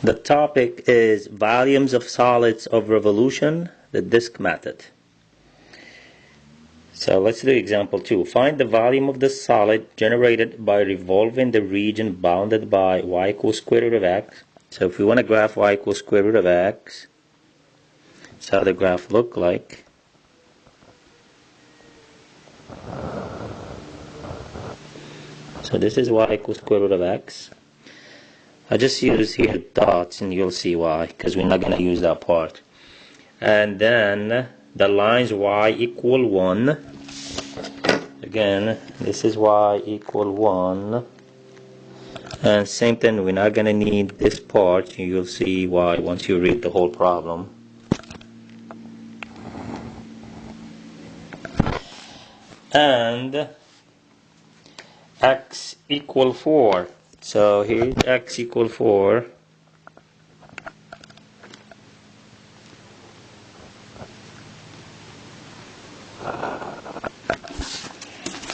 The topic is volumes of solids of revolution, the disk method. So let's do example 2. Find the volume of the solid generated by revolving the region bounded by y equals square root of x. So if we want to graph y equals square root of x, that's how the graph look like. So this is y equals square root of x. I just use here dots and you'll see why, because we're not going to use that part. And then the lines y equal 1. Again, this is y equal 1. And same thing, we're not going to need this part. You'll see why once you read the whole problem. And x equal 4. So here x equal 4.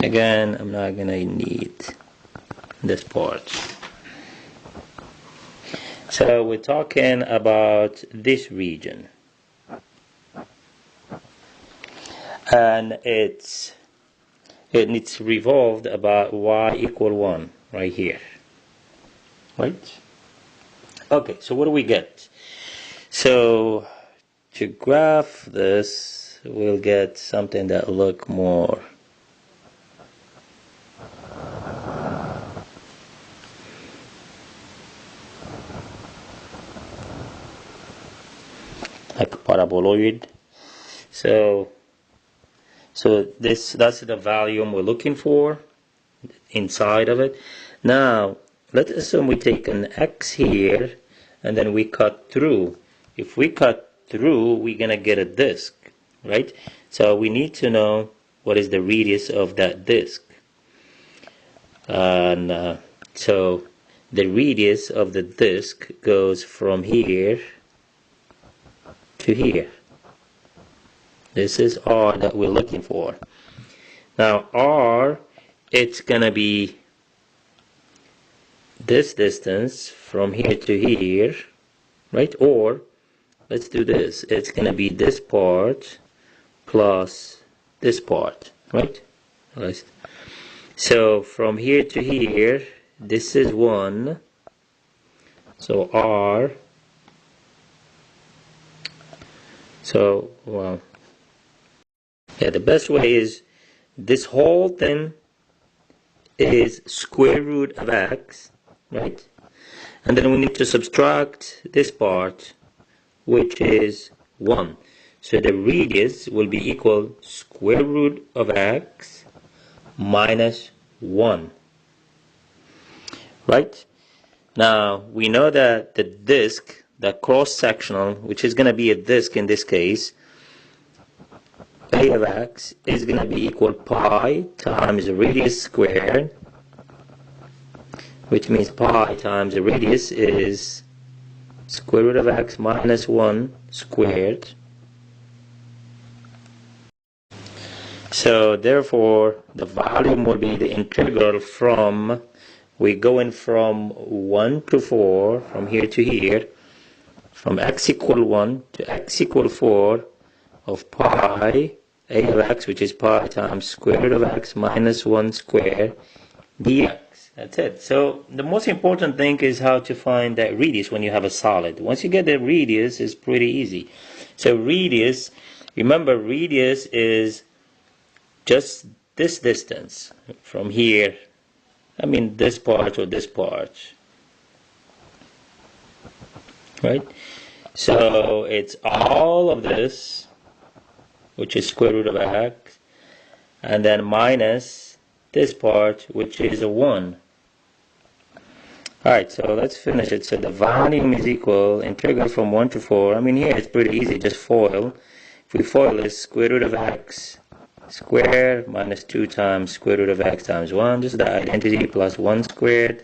Again, I'm not going to need this part. So we're talking about this region. And it's revolved about y equal 1 right here. Right? Okay, so what do we get? So to graph this, we'll get something that look more like a paraboloid. So that's the volume we're looking for inside of it. Now let's assume we take an x here and then we cut through. If we cut through, we're gonna get a disk, right? So we need to know what is the radius of that disk. And so the radius of the disk goes from here to here. This is R that we're looking for. Now R, it's gonna be this distance from here to here, right? Or let's do this, it's gonna be this part plus this part, right? So from here to here, this is 1. So R, so well, yeah, the best way is this whole thing is square root of x, right? And then we need to subtract this part, which is 1. So the radius will be equal square root of x minus 1. Right? Now we know that the disk, the cross-sectional, which is going to be a disk in this case, A of x is going to be equal pi times the radius squared, which means pi times the radius is square root of x minus 1 squared. So therefore the volume will be the integral from, we're going from 1 to 4, from here to here, from x equal 1 to x equal 4 of pi A of x, which is pi times square root of x minus 1 squared dx. That's it. So the most important thing is how to find that radius when you have a solid. Once you get the radius, it's pretty easy. So radius, remember radius is just this distance from here. I mean this part or this part. Right? So it's all of this, which is square root of x, and then minus this part, which is a 1. Alright, so let's finish it. So the volume is equal integral from 1 to 4. I mean here it's pretty easy, just FOIL. If we FOIL this, square root of x squared minus 2 times square root of x times 1, just the identity, plus 1 squared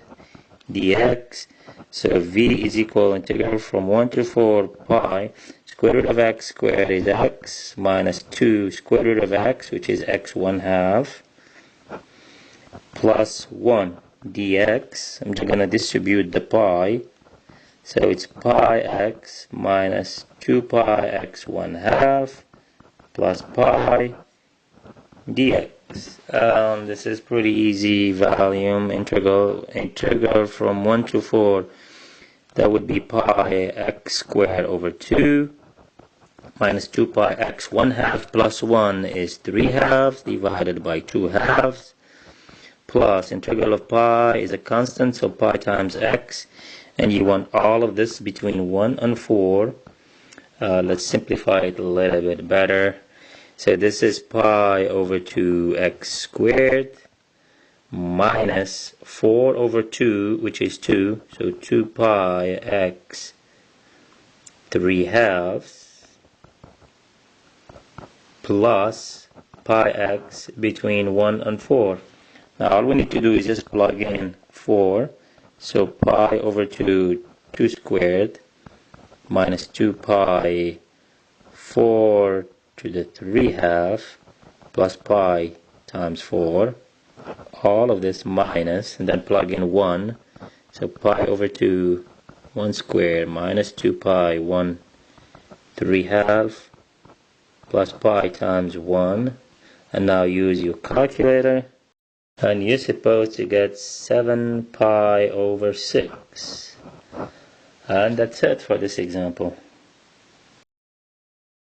dx. So v is equal integral from 1 to 4 pi square root of x squared is x minus 2 square root of x, which is x 1/2, plus 1 dx. I'm just going to distribute the pi. So it's pi x minus 2 pi x 1/2 plus pi dx. This is pretty easy. Volume integral from 1 to 4. That would be pi x squared over 2 minus 2 pi x 1/2 plus 1 is 3/2 divided by 2/2 plus integral of pi is a constant, so pi times x, and you want all of this between 1 and 4. Let's simplify it a little bit better. So this is pi over 2x squared minus 4 over 2, which is 2, so 2 pi x 3/2 plus pi x between 1 and 4. Now all we need to do is just plug in 4, so pi over 2 squared minus 2 pi 4 to the 3/2 plus pi times 4, all of this minus, and then plug in 1, so pi over 2 1 squared minus 2 pi 1 3/2 plus pi times 1, and now use your calculator, and you're supposed to get 7 pi over 6. And that's it for this example.